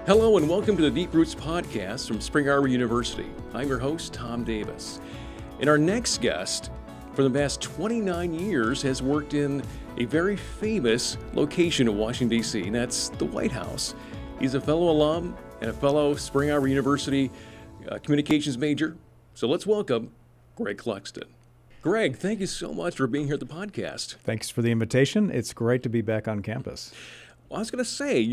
Hello and welcome to the Deep Roots podcast from Spring Arbor University. I'm your host, Tom Davis. And our next guest, for the past 29 years, has worked in a very famous location in Washington, D.C., and that's the White House. He's a fellow alum and a fellow Spring Arbor University communications major. So let's welcome Greg Clugston. Greg, thank you so much for being here at the podcast. Thanks for the invitation. It's great to be back on campus. Well, I was going to say,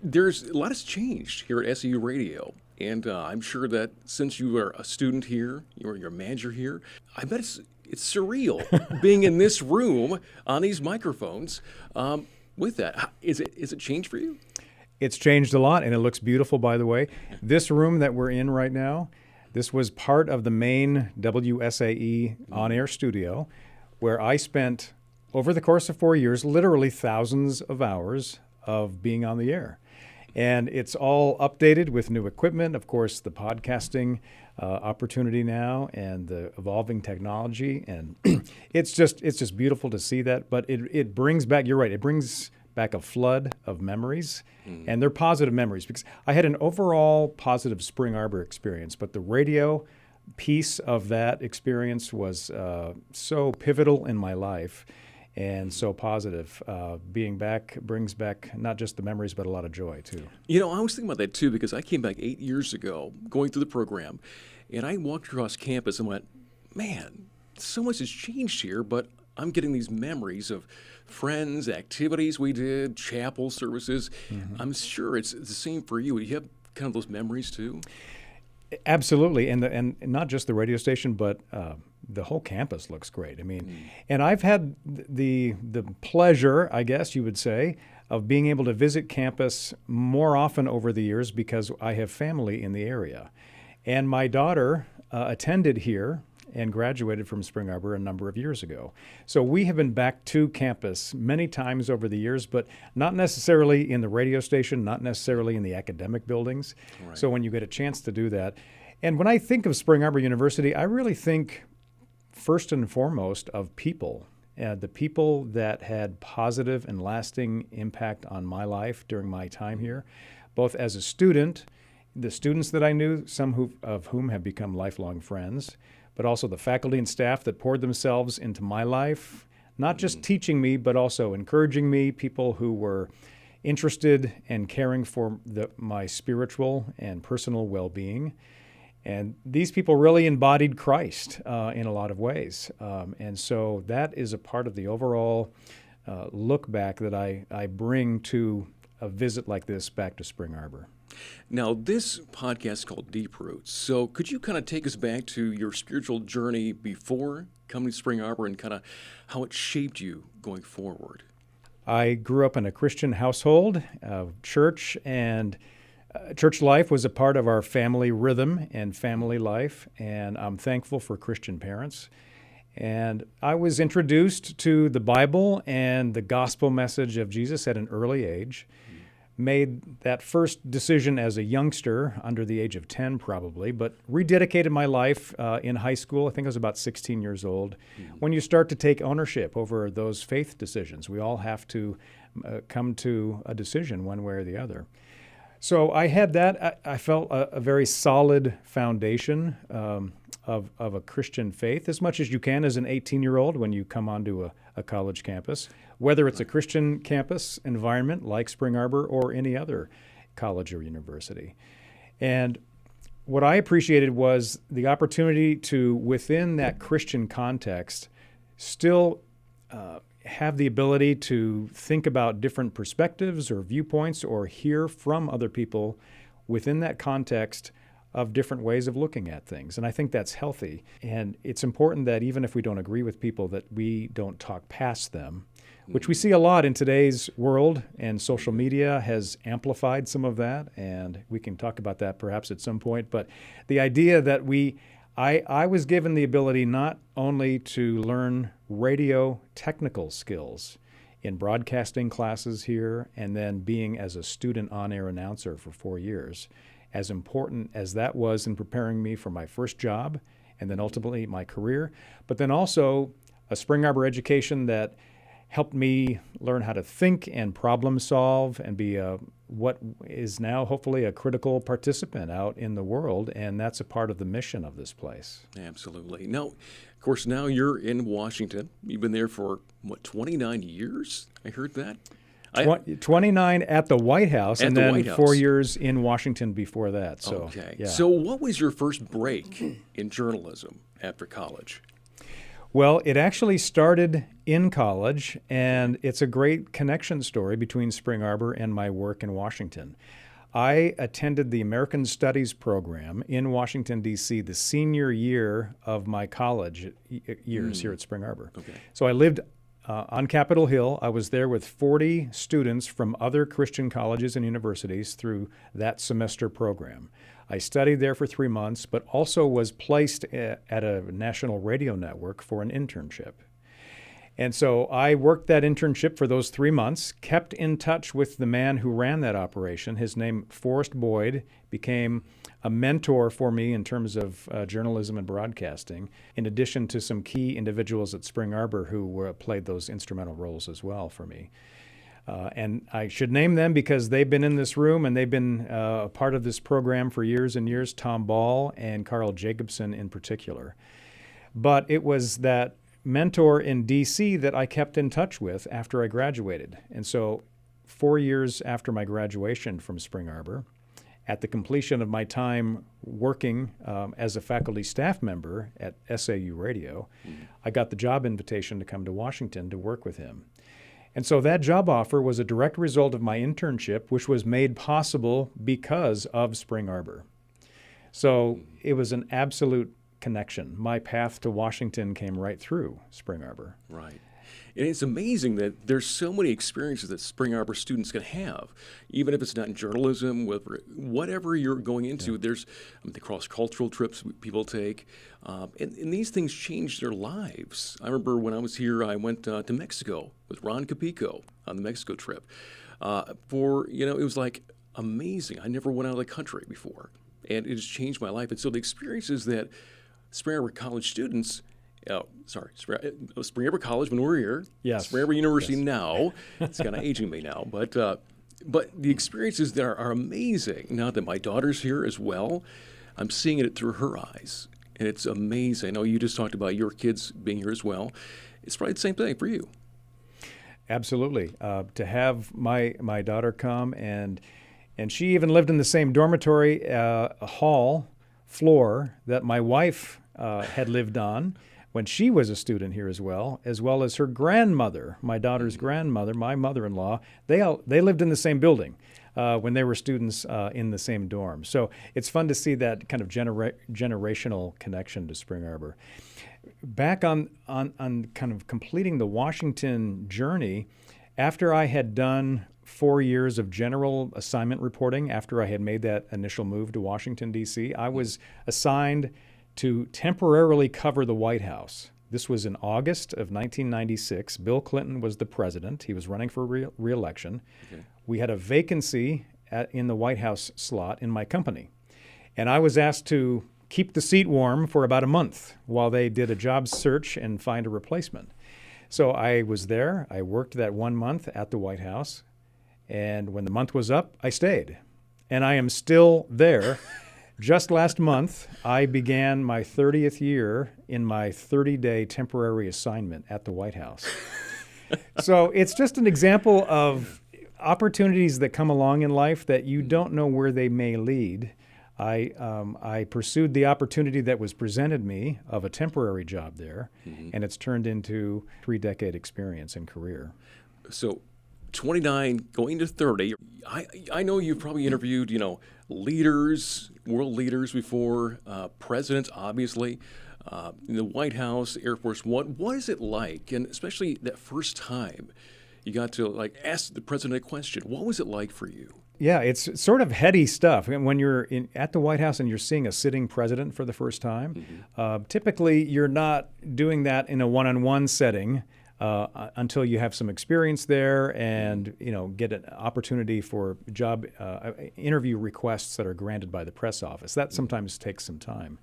there's a lot has changed here at SEU Radio, and I'm sure that since you are a student here, you're a manager here, I bet it's surreal being in this room on these microphones. With that, is it changed for you? It's changed a lot, and it looks beautiful, by the way. This room that we're in right now, this was part of the main WSAE on-air studio, where I spent, over the course of 4 years, literally thousands of hours of being on the air. And it's all updated with new equipment, of course, the podcasting opportunity now and the evolving technology. And it's just beautiful to see that. But it brings back, you're right, it brings back a flood of memories. And they're positive memories because I had an overall positive Spring Arbor experience. But the radio piece of that experience was so pivotal in my life. And so positive. Being back brings back not just the memories, but a lot of joy, too. I was thinking about that, too, because I came back 8 years ago going through the program, and I walked across campus and went, man, so much has changed here, but I'm getting these memories of friends, activities we did, chapel services. Mm-hmm. I'm sure it's the same for you. You have kind of those memories, too? Absolutely, and not just the radio station, but the whole campus looks great. I mean, and I've had the pleasure, I guess you would say, of being able to visit campus more often over the years because I have family in the area. And my daughter attended here and graduated from Spring Arbor a number of years ago. So we have been back to campus many times over the years, but not necessarily in the radio station, not necessarily in the academic buildings. Right. So when you get a chance to do that, and when I think of Spring Arbor University, I really think first and foremost of people, the people that had positive and lasting impact on my life during my time here, both as a student, the students that I knew, some of whom have become lifelong friends, but also the faculty and staff that poured themselves into my life, not just teaching me, but also encouraging me, people who were interested and caring for my spiritual and personal well-being. And these people really embodied Christ in a lot of ways. And so that is a part of the overall look back that I bring to a visit like this back to Spring Arbor. Now, this podcast is called Deep Roots. So could you kind of take us back to your spiritual journey before coming to Spring Arbor and kind of how it shaped you going forward? I grew up in a Christian household, church, and church life was a part of our family rhythm and family life, and I'm thankful for Christian parents. And I was introduced to the Bible and the gospel message of Jesus at an early age. Made that first decision as a youngster, under the age of 10 probably, but rededicated my life in high school. I think I was about 16 years old. Mm-hmm. When you start to take ownership over those faith decisions, we all have to come to a decision one way or the other. So I had that. I felt a very solid foundation of a Christian faith, as much as you can as an 18-year-old when you come onto a college campus, whether it's a Christian campus environment like Spring Arbor or any other college or university. And what I appreciated was the opportunity to, within that Christian context, still have the ability to think about different perspectives or viewpoints or hear from other people within that context of different ways of looking at things. And I think that's healthy. And it's important that even if we don't agree with people, that we don't talk past them, which we see a lot in today's world, and social media has amplified some of that, and we can talk about that perhaps at some point. But the idea that I was given the ability not only to learn radio technical skills in broadcasting classes here, and then being as a student on-air announcer for 4 years, as important as that was in preparing me for my first job and then ultimately my career, but then also a Spring Arbor education that helped me learn how to think and problem solve and be a what is now hopefully a critical participant out in the world, and that's a part of the mission of this place. Absolutely. Now, of course, now you're in Washington. You've been there for, 29 years? I heard that. 29 at the White House, At and the then White House. 4 years in Washington before that. So, Okay. yeah. So what was your first break in journalism after college? Well, it actually started in college, and it's a great connection story between Spring Arbor and my work in Washington. I attended the American Studies program in Washington, D.C. the senior year of my college years here at Spring Arbor. Okay. So I lived on Capitol Hill. I was there with 40 students from other Christian colleges and universities through that semester program. I studied there for 3 months, but also was placed at a national radio network for an internship. And so I worked that internship for those 3 months, kept in touch with the man who ran that operation. His name, Forrest Boyd, became a mentor for me in terms of journalism and broadcasting, in addition to some key individuals at Spring Arbor who played those instrumental roles as well for me. And I should name them because they've been in this room and they've been a part of this program for years and years, Tom Ball and Carl Jacobson in particular. But it was that mentor in D.C. that I kept in touch with after I graduated. And so 4 years after my graduation from Spring Arbor, at the completion of my time working as a faculty staff member at SAU Radio, I got the job invitation to come to Washington to work with him. And so that job offer was a direct result of my internship, which was made possible because of Spring Arbor. So it was an absolute connection. My path to Washington came right through Spring Arbor. Right. And it's amazing that there's so many experiences that Spring Arbor students can have, even if it's not in journalism, whatever you're going into. There's the cross-cultural trips people take, and these things change their lives. I remember when I was here, I went to Mexico with Ron Capico on the Mexico trip. It was like amazing. I never went out of the country before, and it has changed my life. And so the experiences that Spring Arbor College students Spring Arbor College when we were here. Yes. Spring Arbor University now. It's kind of aging me now. But the experiences there are amazing. Now that my daughter's here as well, I'm seeing it through her eyes. And it's amazing. I know you just talked about your kids being here as well. It's probably the same thing for you. Absolutely. To have my daughter come, and she even lived in the same dormitory hall floor that my wife had lived on when she was a student here as well as her grandmother, my daughter's grandmother, my mother-in-law. They lived in the same building when they were students in the same dorm. So it's fun to see that kind of generational connection to Spring Arbor. Back on kind of completing the Washington journey, after I had done 4 years of general assignment reporting, after I had made that initial move to Washington, D.C., I was assigned to temporarily cover the White House. This was in August of 1996. Bill Clinton was the president. He was running for re-election. Okay. We had a vacancy in the White House slot in my company. And I was asked to keep the seat warm for about a month while they did a job search and find a replacement. So I was there. I worked that 1 month at the White House. And when the month was up, I stayed. And I am still there. Just last month, I began my 30th year in my 30-day temporary assignment at the White House. So it's just an example of opportunities that come along in life that you don't know where they may lead. I pursued the opportunity that was presented me of a temporary job there, and it's turned into 3-decade experience and career. So 29 going to 30. I know you've probably interviewed, leaders, world leaders before, presidents, obviously, in the White House, Air Force One. What is it like? And especially that first time you got to ask the president a question. What was it like for you? Yeah, it's sort of heady stuff. When you're at the White House and you're seeing a sitting president for the first time, typically you're not doing that in a one-on-one setting until you have some experience there and get an opportunity for job interview requests that are granted by the press office. That sometimes takes some time.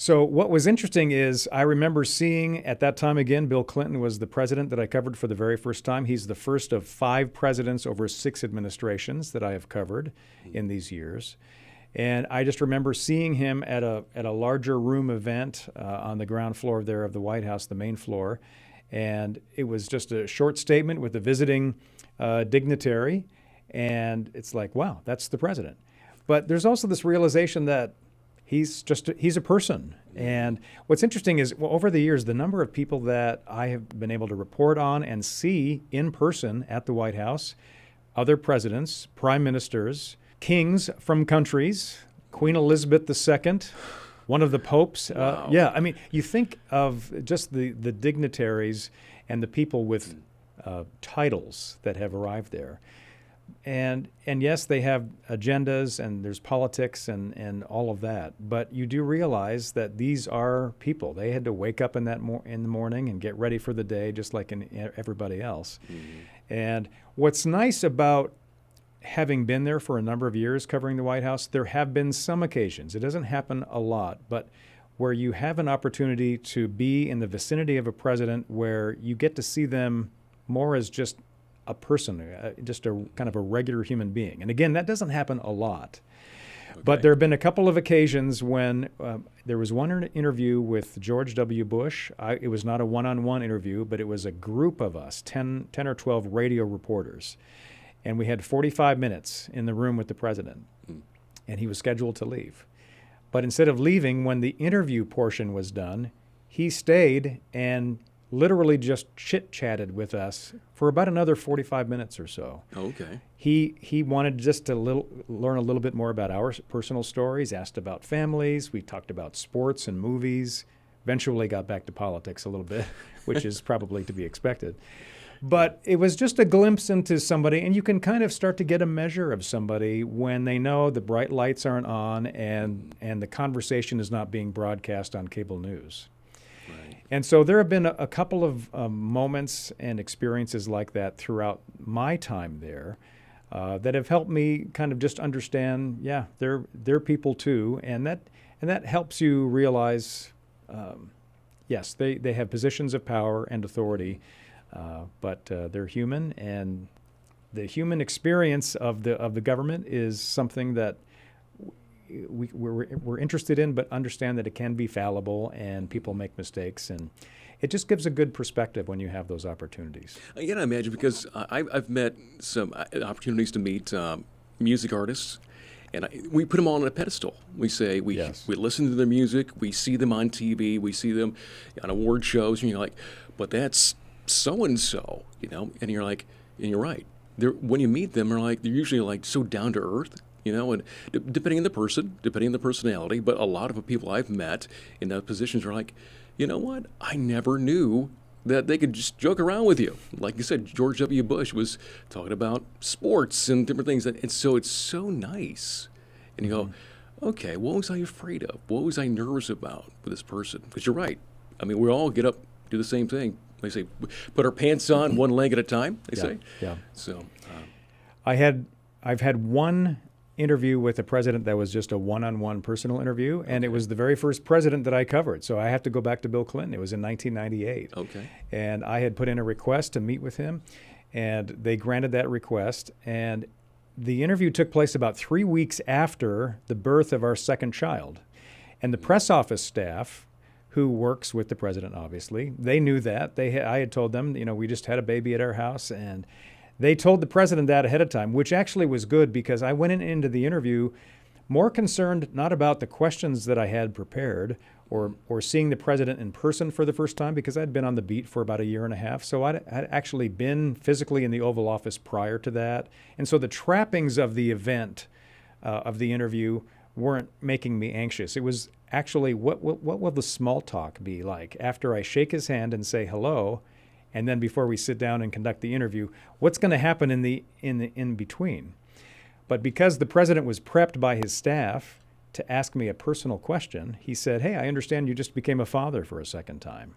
So what was interesting is I remember seeing at that time, again, Bill Clinton was the president that I covered for the very first time. He's the first of 5 presidents over 6 administrations that I have covered in these years. And I just remember seeing him at a larger room event on the ground floor there of the White House, the main floor. And it was just a short statement with a visiting dignitary. And it's like, wow, that's the president. But there's also this realization that he's a person. And what's interesting is, well, over the years, the number of people that I have been able to report on and see in person at the White House, other presidents, prime ministers, kings from countries, Queen Elizabeth II, one of the popes. Wow. Yeah, I mean, you think of just the dignitaries and the people with titles that have arrived there. And yes, they have agendas and there's politics and all of that. But you do realize that these are people. They had to wake up in the morning and get ready for the day just like everybody else. Mm-hmm. And what's nice about having been there for a number of years covering the White House, there have been some occasions, it doesn't happen a lot, but where you have an opportunity to be in the vicinity of a president where you get to see them more as just a person, just a kind of a regular human being. And again, that doesn't happen a lot. Okay. But there have been a couple of occasions when there was one interview with George W. Bush. It was not a one-on-one interview, but it was a group of us, 10 or 12 radio reporters. And we had 45 minutes in the room with the president. And he was scheduled to leave. But instead of leaving, when the interview portion was done, he stayed and literally just chit-chatted with us for about another 45 minutes or so. Okay. He wanted just to learn a little bit more about our personal stories, asked about families. We talked about sports and movies. Eventually got back to politics a little bit, which is probably to be expected. But it was just a glimpse into somebody, and you can kind of start to get a measure of somebody when they know the bright lights aren't on and the conversation is not being broadcast on cable news. Right. And so there have been a couple of moments and experiences like that throughout my time there that have helped me kind of just understand, yeah, they're people too, and that helps you realize, yes, they have positions of power and authority. But they're human, and the human experience of the government is something that we're interested in, but understand that it can be fallible and people make mistakes, and it just gives a good perspective when you have those opportunities. I can imagine, because I've met some opportunities to meet music artists. And we put them all on a pedestal. We say we listen to their music, we see them on TV, we see them on award shows, and you're like, but that's so-and-so, and you're like, and you're right. When you meet them, they're usually like so down to earth, and depending on the person, depending on the personality, but a lot of the people I've met in those positions are like, you know what? I never knew that they could just joke around with you. Like you said, George W. Bush was talking about sports and different things, and so it's so nice. And you go, okay, what was I afraid of? What was I nervous about with this person? Because you're right. I mean, we all get up, do the same thing. They say, put our pants on one leg at a time, they say. Yeah. So, I've had one interview with a president that was just a one-on-one personal interview, and it was the very first president that I covered. So I have to go back to Bill Clinton. It was in 1998. Okay. And I had put in a request to meet with him, and they granted that request. And the interview took place about 3 weeks after the birth of our second child. And the press office staff, who works with the president, obviously, they knew that. I had told them, we just had a baby at our house, and they told the president that ahead of time, which actually was good because I went into the interview more concerned not about the questions that I had prepared or seeing the president in person for the first time, because I'd been on the beat for about a year and a half. So I'd actually been physically in the Oval Office prior to that. And so the trappings of the event, of the interview, weren't making me anxious. It was actually, what will the small talk be like after I shake his hand and say hello, and then before we sit down and conduct the interview, what's going to happen in between? But because the president was prepped by his staff to ask me a personal question, he said, "Hey, I understand you just became a father for a second time."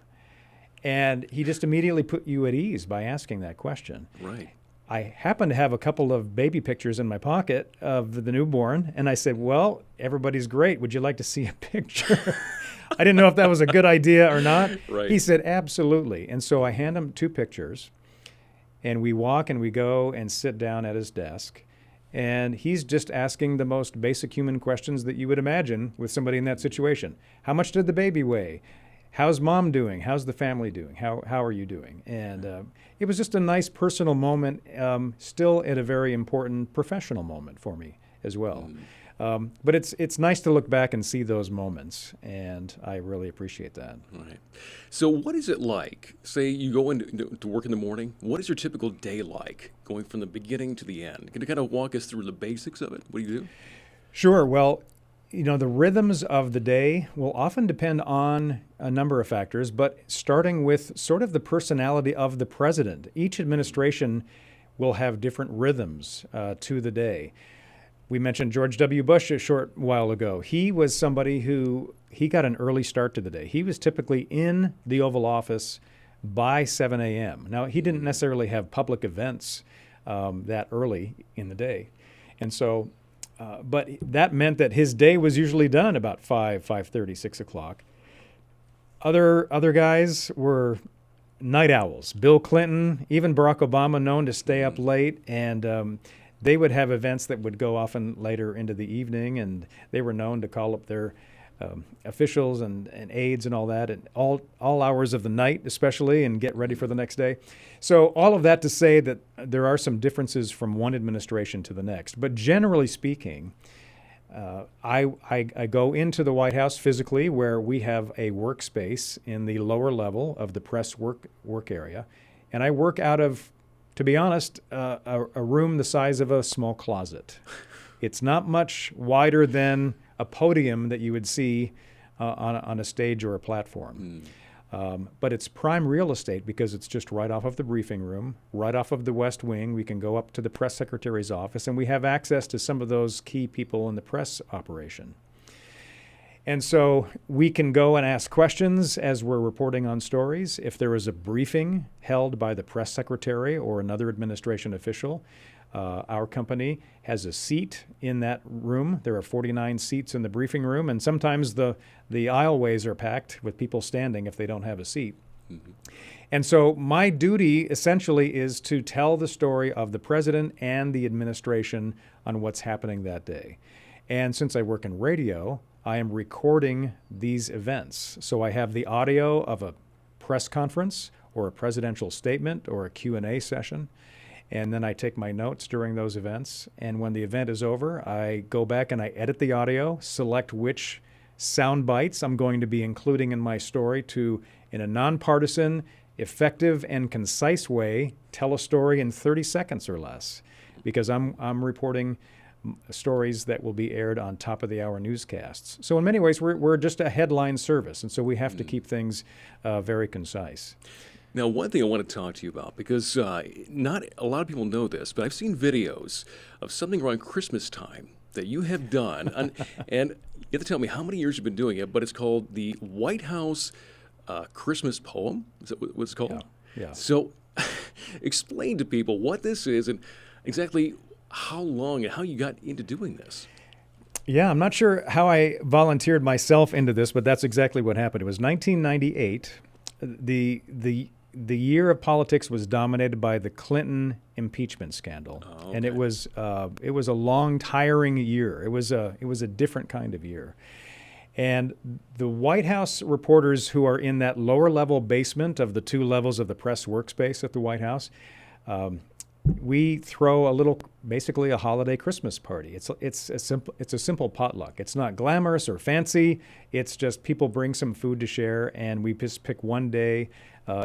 And he just immediately put you at ease by asking that question. Right. I happen to have a couple of baby pictures in my pocket of the newborn, and I said, "Well, everybody's great. Would you like to see a picture?" I didn't know if that was a good idea or not. Right. He said, absolutely. And so I hand him 2 pictures, and we walk and we go and sit down at his desk. And he's just asking the most basic human questions that you would imagine with somebody in that situation. How much did the baby weigh? How's mom doing? How's the family doing? How are you doing? And it was just a nice personal moment, still at a very important professional moment for me as well. But it's nice to look back and see those moments, and I really appreciate that. Right. So what is it like? Say you go into work in the morning. What is your typical day like, going from the beginning to the end? Can you kind of walk us through the basics of it? What do you do? Sure. Well, the rhythms of the day will often depend on a number of factors, but starting with sort of the personality of the president. Each administration will have different rhythms to the day. We mentioned George W. Bush a short while ago. He was somebody he got an early start to the day. He was typically in the Oval Office by 7 a.m. Now, he didn't necessarily have public events that early in the day. And so, but that meant that his day was usually done about 5:30, 6 o'clock. Other guys were night owls. Bill Clinton, even Barack Obama, known to stay up late, and they would have events that would go often later into the evening, and they were known to call up their officials and aides and all that at all hours of the night, especially, and get ready for the next day. So all of that to say that there are some differences from one administration to the next. But generally speaking, I go into the White House physically, where we have a workspace in the lower level of the press work area, and I work out of, to be honest, a room the size of a small closet. It's not much wider than a podium that you would see on a stage or a platform. But it's prime real estate because it's just right off of the briefing room, right off of the West Wing. We can go up to the press secretary's office, and we have access to some of those key people in the press operation. And so we can go and ask questions as we're reporting on stories. If there is a briefing held by the press secretary or another administration official, our company has a seat in that room. There are 49 seats in the briefing room, and sometimes the aisleways are packed with people standing if they don't have a seat. Mm-hmm. And so my duty essentially is to tell the story of the president and the administration on what's happening that day. And since I work in radio, I am recording these events. So I have the audio of a press conference or a presidential statement or a Q&A session. And then I take my notes during those events. And when the event is over, I go back and I edit the audio, select which sound bites I'm going to be including in my story to, in a nonpartisan, effective, and concise way, tell a story in 30 seconds or less. Because I'm reporting stories that will be aired on top-of-the-hour newscasts. So in many ways, we're just a headline service, and so we have to keep things very concise. Now, one thing I want to talk to you about, because not a lot of people know this, but I've seen videos of something around Christmas time that you have done, and you have to tell me how many years you've been doing it, but it's called the White House Christmas Poem. Is that what it's called? Yeah. So explain to people what this is and exactly how long and how you got into doing this. Yeah, I'm not sure how I volunteered myself into this, but that's exactly what happened. It was 1998. The year of politics was dominated by the Clinton impeachment scandal, and it was a long, tiring year. It was a different kind of year, and the White House reporters who are in that lower level basement of the 2 levels of the press workspace at the White House, we throw basically a holiday Christmas party. It's a simple potluck. It's not glamorous or fancy. It's just people bring some food to share, and we just pick one day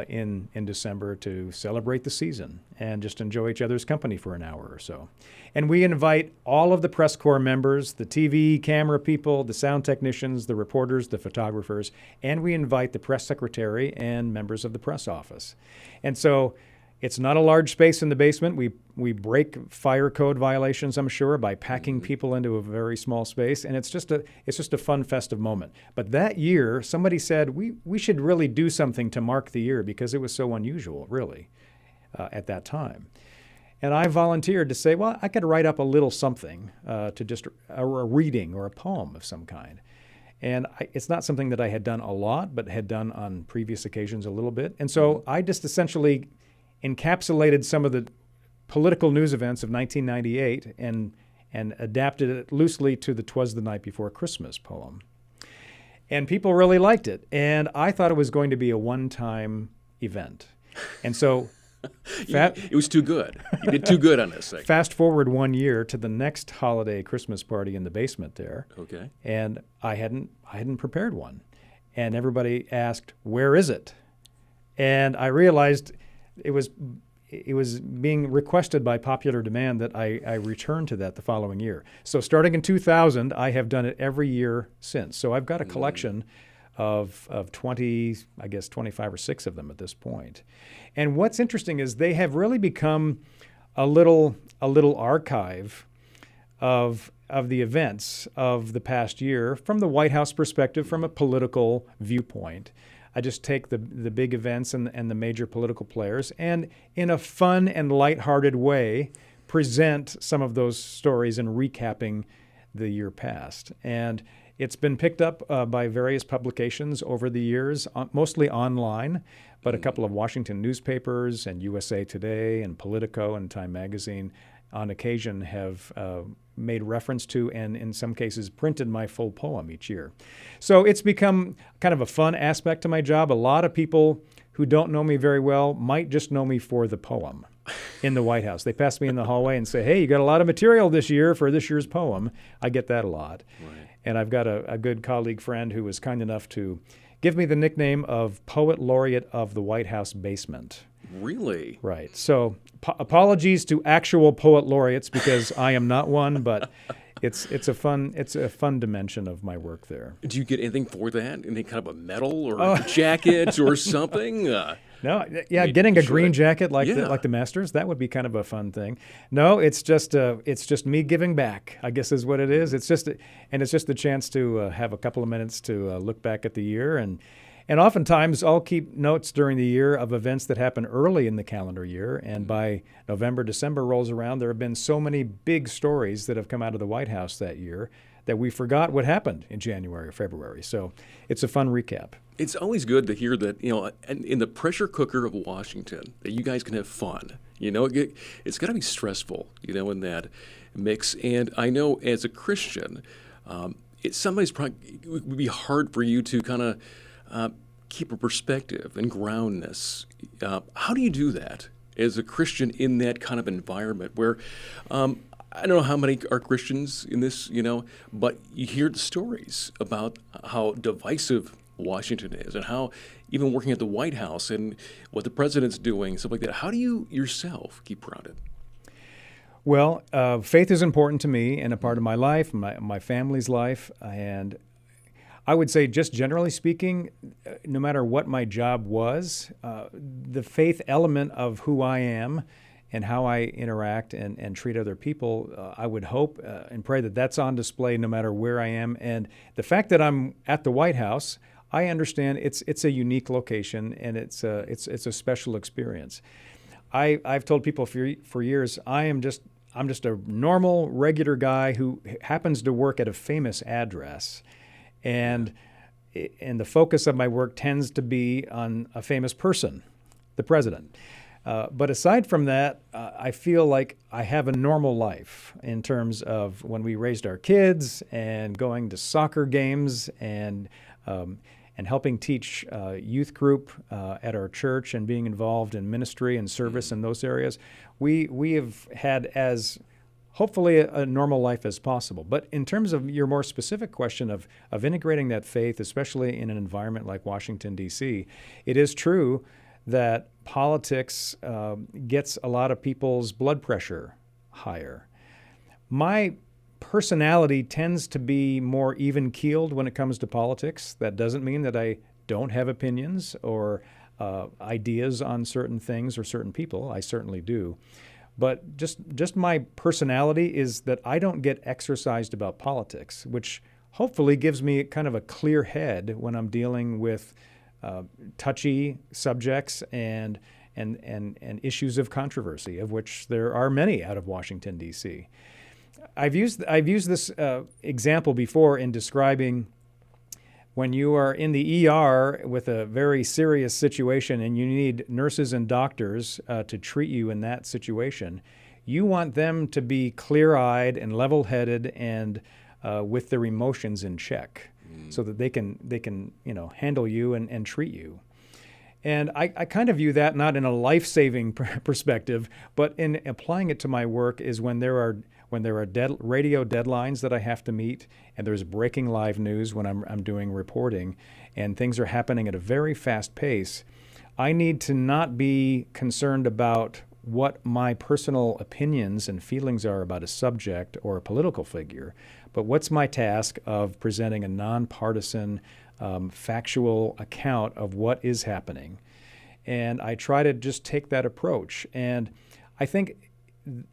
in December to celebrate the season and just enjoy each other's company for an hour or so. And we invite all of the press corps members, the TV camera people, the sound technicians, the reporters, the photographers, and we invite the press secretary and members of the press office. And so it's not a large space in the basement. We break fire code violations, I'm sure, by packing people into a very small space, and it's just a fun, festive moment. But that year, somebody said we should really do something to mark the year because it was so unusual, really, at that time. And I volunteered to say, well, I could write up a little something to just a reading or a poem of some kind. And it's not something that I had done a lot, but had done on previous occasions a little bit. And so I just essentially encapsulated some of the political news events of 1998 and adapted it loosely to the "'Twas the Night Before Christmas" poem. And people really liked it. And I thought it was going to be a one-time event. And so it was too good. You did too good on this thing. Fast forward 1 year to the next holiday Christmas party in the basement there. Okay. And I hadn't prepared one. And everybody asked, "Where is it?" And I realized it was being requested by popular demand that I return to that the following year. So starting in 2000, I have done it every year since. So I've got a collection of 20, I guess 25 or 6 of them at this point. And what's interesting is they have really become a little archive of the events of the past year from the White House perspective, from a political viewpoint. I just take the big events and the major political players and in a fun and lighthearted way present some of those stories and recapping the year past. And it's been picked up by various publications over the years, mostly online, but a couple of Washington newspapers and USA Today and Politico and Time Magazine on occasion have made reference to and in some cases printed my full poem each year. So it's become kind of a fun aspect to my job. A lot of people who don't know me very well might just know me for the poem in the White House. They pass me in the hallway and say, "Hey, you got a lot of material this year for this year's poem." I get that a lot. Right. And I've got a good colleague friend who was kind enough to give me the nickname of Poet Laureate of the White House Basement. Really? Right. So apologies to actual poet laureates because I am not one, but it's a fun dimension of my work there. Do you get anything for that? Any kind of a medal or jacket or something? No, yeah, getting a green jacket like the Masters, that would be kind of a fun thing. No, it's just me giving back, I guess is what it is. It's just a chance to have a couple of minutes to look back at the year and oftentimes I'll keep notes during the year of events that happen early in the calendar year. And by November, December rolls around, there have been so many big stories that have come out of the White House that year that we forgot what happened in January or February. So it's a fun recap. It's always good to hear that, in the pressure cooker of Washington, that you guys can have fun. It's got to be stressful, in that mix. And I know as a Christian, it sometimes it would be hard for you to kind of keep a perspective and groundness. How do you do that as a Christian in that kind of environment where I don't know how many are Christians in this, but you hear the stories about how divisive Washington is and how even working at the White House and what the president's doing, stuff like that. How do you yourself keep grounded? Well, faith is important to me and a part of my life, my family's life, and I would say, just generally speaking, no matter what my job was, the faith element of who I am and how I interact and treat other people, I would hope and pray that that's on display no matter where I am. And the fact that I'm at the White House, I understand it's a unique location and it's a special experience. I've told people for years I'm just a normal, regular guy who happens to work at a famous address. And the focus of my work tends to be on a famous person, the president. But aside from that, I feel like I have a normal life in terms of when we raised our kids and going to soccer games and helping teach youth group at our church and being involved in ministry and service in those areas. We have had as hopefully a normal life as possible. But in terms of your more specific question of integrating that faith, especially in an environment like Washington, D.C., it is true that politics gets a lot of people's blood pressure higher. My personality tends to be more even-keeled when it comes to politics. That doesn't mean that I don't have opinions or ideas on certain things or certain people. I certainly do. But just my personality is that I don't get exercised about politics, which hopefully gives me kind of a clear head when I'm dealing with touchy subjects and issues of controversy, of which there are many out of Washington, D.C. I've used this example before in describing when you are in the ER with a very serious situation and you need nurses and doctors to treat you in that situation, you want them to be clear-eyed and level-headed and with their emotions in check, so that they can handle you and treat you. And I kind of view that not in a life-saving perspective, but in applying it to my work is when there are radio deadlines that I have to meet, and there's breaking live news when I'm doing reporting, and things are happening at a very fast pace. I need to not be concerned about what my personal opinions and feelings are about a subject or a political figure, but what's my task of presenting a nonpartisan, factual account of what is happening. And I try to just take that approach. And I think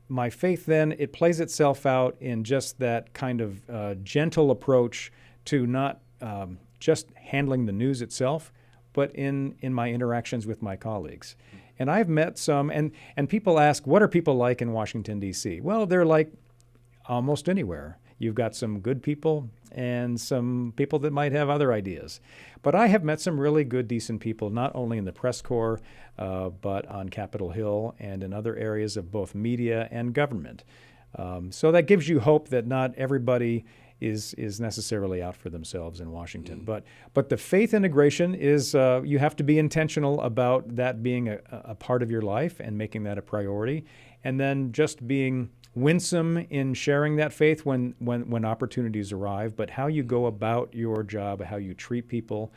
my faith then, it plays itself out in just that kind of gentle approach to not just handling the news itself, but in my interactions with my colleagues. And I've met some, and people ask, what are people like in Washington, D.C.? Well, they're like almost anywhere. You've got some good people and some people that might have other ideas. But I have met some really good, decent people, not only in the press corps, but on Capitol Hill and in other areas of both media and government. So that gives you hope that not everybody is necessarily out for themselves in Washington. But the faith integration is, you have to be intentional about that being a part of your life and making that a priority, and then just being winsome in sharing that faith when opportunities arrive, but how you go about your job, how you treat people,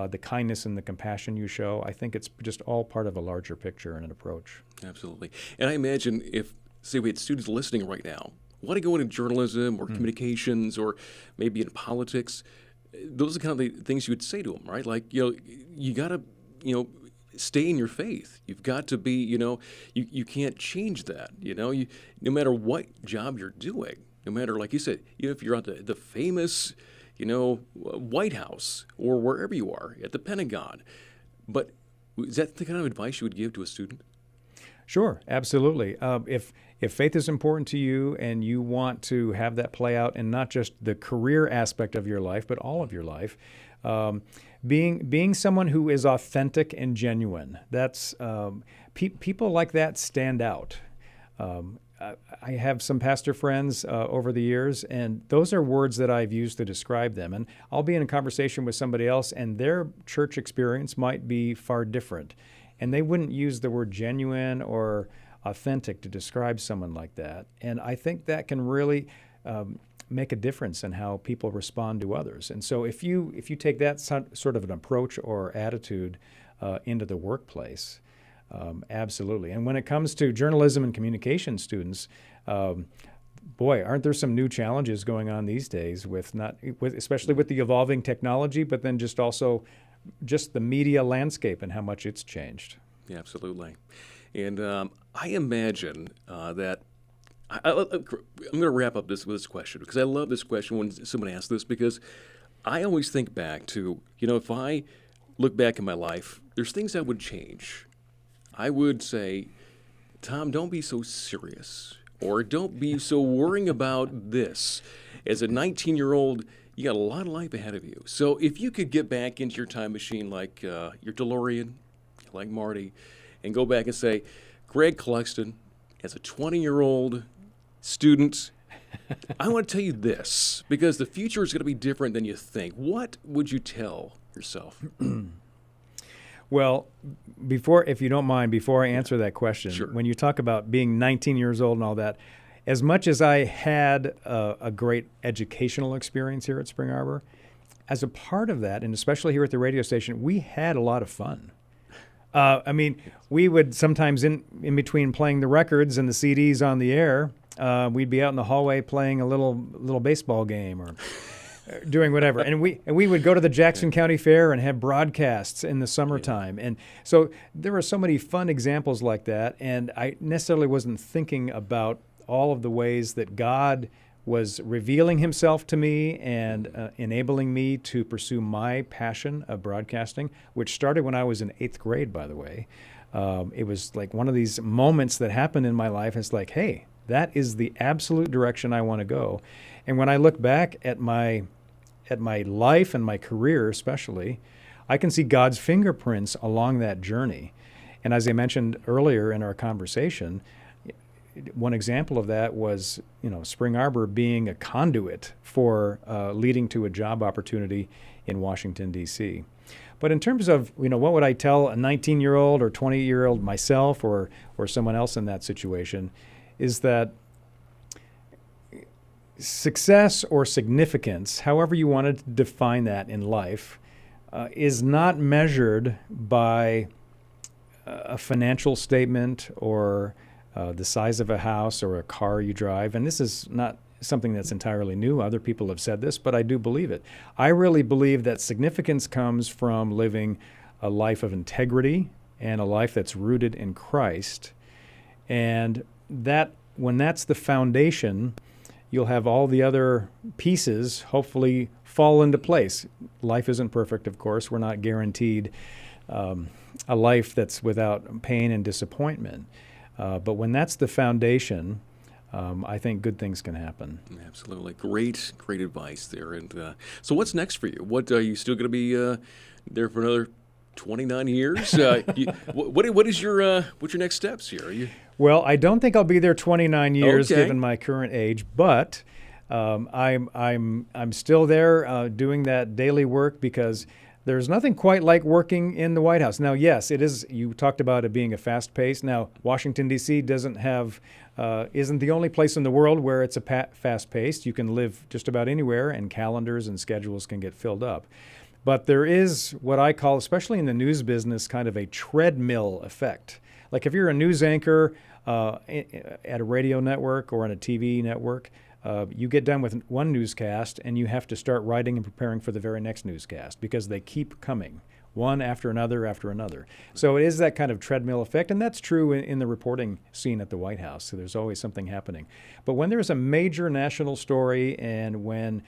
the kindness and the compassion you show, I think it's just all part of a larger picture and an approach. Absolutely. And I imagine if, say, we had students listening right now, want to go into journalism or communications or maybe in politics, those are kind of the things you would say to them, right? Like, you got to, stay in your faith. You've got to be, you can't change that, no matter what job you're doing, no matter, like you said, if you're at the famous, White House or wherever you are, at the Pentagon. But is that the kind of advice you would give to a student? Sure, absolutely. If faith is important to you and you want to have that play out in not just the career aspect of your life, but all of your life, being someone who is authentic and genuine, that's people like that stand out. I have some pastor friends over the years, and those are words that I've used to describe them. And I'll be in a conversation with somebody else, and their church experience might be far different. And they wouldn't use the word genuine or authentic to describe someone like that. And I think that can really make a difference in how people respond to others. And so if you take that sort of an approach or attitude into the workplace, absolutely. And when it comes to journalism and communication students, boy, aren't there some new challenges going on these days especially with the evolving technology, but then just also just the media landscape and how much it's changed. Yeah, absolutely. And I imagine that I'm going to wrap up with this question, because I love this question when someone asks this, because I always think back to, if I look back in my life, there's things I would change. I would say, Tom, don't be so serious, or don't be so worrying about this. As a 19-year-old, you got a lot of life ahead of you. So if you could get back into your time machine like your DeLorean, like Marty, and go back and say, Greg Clugston, as a 20-year-old student, I want to tell you this, because the future is going to be different than you think. What would you tell yourself? Well, if you don't mind, before I answer that question, Sure. When you talk about being 19 years old and all that, as much as I had a great educational experience here at Spring Arbor, as a part of that, and especially here at the radio station, we had a lot of fun. We would sometimes, in between playing the records and the CDs on the air, we'd be out in the hallway playing a little baseball game or doing whatever. And we would go to the Jackson County Fair and have broadcasts in the summertime. And so there were so many fun examples like that, and I necessarily wasn't thinking about all of the ways that God was revealing himself to me and enabling me to pursue my passion of broadcasting, which started when I was in 8th grade, by the way. It was like one of these moments that happened in my life. It's like, hey, that is the absolute direction I want to go. And when I look back at my at my life and my career especially, I can see God's fingerprints along that journey. And as I mentioned earlier in our conversation, one example of that was, Spring Arbor being a conduit for leading to a job opportunity in Washington, D.C. But in terms of, what would I tell a 19-year-old or 20-year-old myself or someone else in that situation, is that success or significance, however you want to define that in life, is not measured by a financial statement or the size of a house or a car you drive. And this is not something that's entirely new. Other people have said this, but I do believe it. I really believe that significance comes from living a life of integrity and a life that's rooted in Christ. And that, when that's the foundation, you'll have all the other pieces hopefully fall into place. Life isn't perfect, of course. We're not guaranteed a life that's without pain and disappointment. But when that's the foundation, I think good things can happen. Absolutely. Great advice there. And so what's next for you? What are you still going to be there for another 29 years? What's your next steps here? Well, I don't think I'll be there 29 years given my current age, but I'm still there doing that daily work because there's nothing quite like working in the White House. Now, yes, it is. You talked about it being a fast pace. Now, Washington, D.C. isn't the only place in the world where it's a fast paced. You can live just about anywhere, and calendars and schedules can get filled up. But there is what I call, especially in the news business, kind of a treadmill effect. Like if you're a news anchor at a radio network or on a TV network, you get done with one newscast and you have to start writing and preparing for the very next newscast because they keep coming, one after another after another. So it is that kind of treadmill effect, and that's true in the reporting scene at the White House. So there's always something happening. But when there's a major national story and when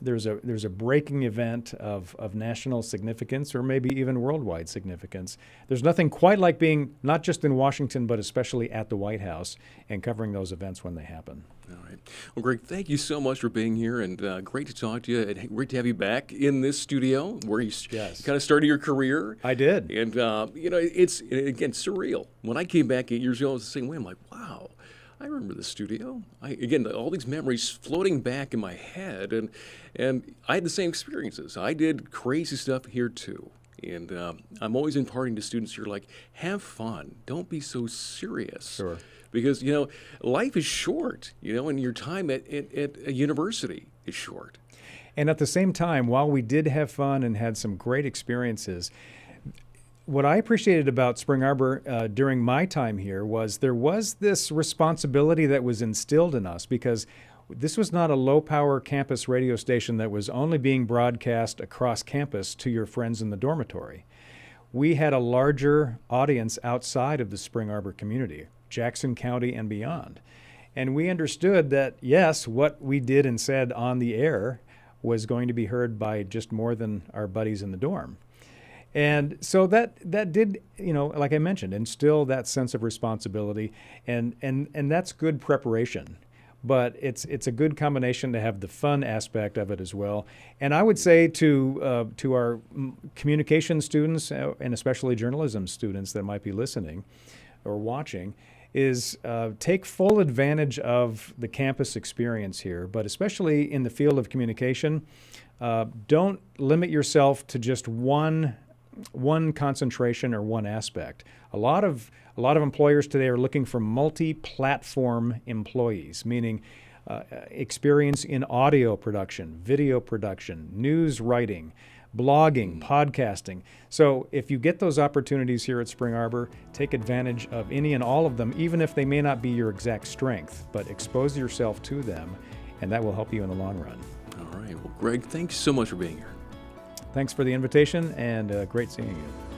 there's a breaking event of national significance or maybe even worldwide significance, there's nothing quite like being not just in Washington but especially at the White House and covering those events when they happen. All right. Well, Greg, thank you so much for being here, and great to talk to you, and great to have you back in this studio where you kind of started your career. I did. And, it's, again, surreal. When I came back 8 years ago, I was the same way. I'm like, wow, I remember the studio. All these memories floating back in my head, and I had the same experiences. I did crazy stuff here, too. And I'm always imparting to students here, like, have fun. Don't be so serious. Sure. Because, life is short, and your time at a university is short. And at the same time, while we did have fun and had some great experiences, what I appreciated about Spring Arbor during my time here was there was this responsibility that was instilled in us because this was not a low-power campus radio station that was only being broadcast across campus to your friends in the dormitory. We had a larger audience outside of the Spring Arbor community, Jackson County and beyond. And we understood that, yes, what we did and said on the air was going to be heard by just more than our buddies in the dorm. And so that did, like I mentioned, instill that sense of responsibility, and that's good preparation. But it's a good combination to have the fun aspect of it as well. And I would say to our communication students, and especially journalism students that might be listening or watching, is take full advantage of the campus experience here, but especially in the field of communication, don't limit yourself to just one concentration or one aspect. A lot of employers today are looking for multi-platform employees, meaning experience in audio production, video production, news writing, blogging, podcasting. So if you get those opportunities here at Spring Arbor, take advantage of any and all of them, even if they may not be your exact strength, but expose yourself to them, and that will help you in the long run. All right. Well, Greg, thanks so much for being here. Thanks for the invitation, and great seeing you.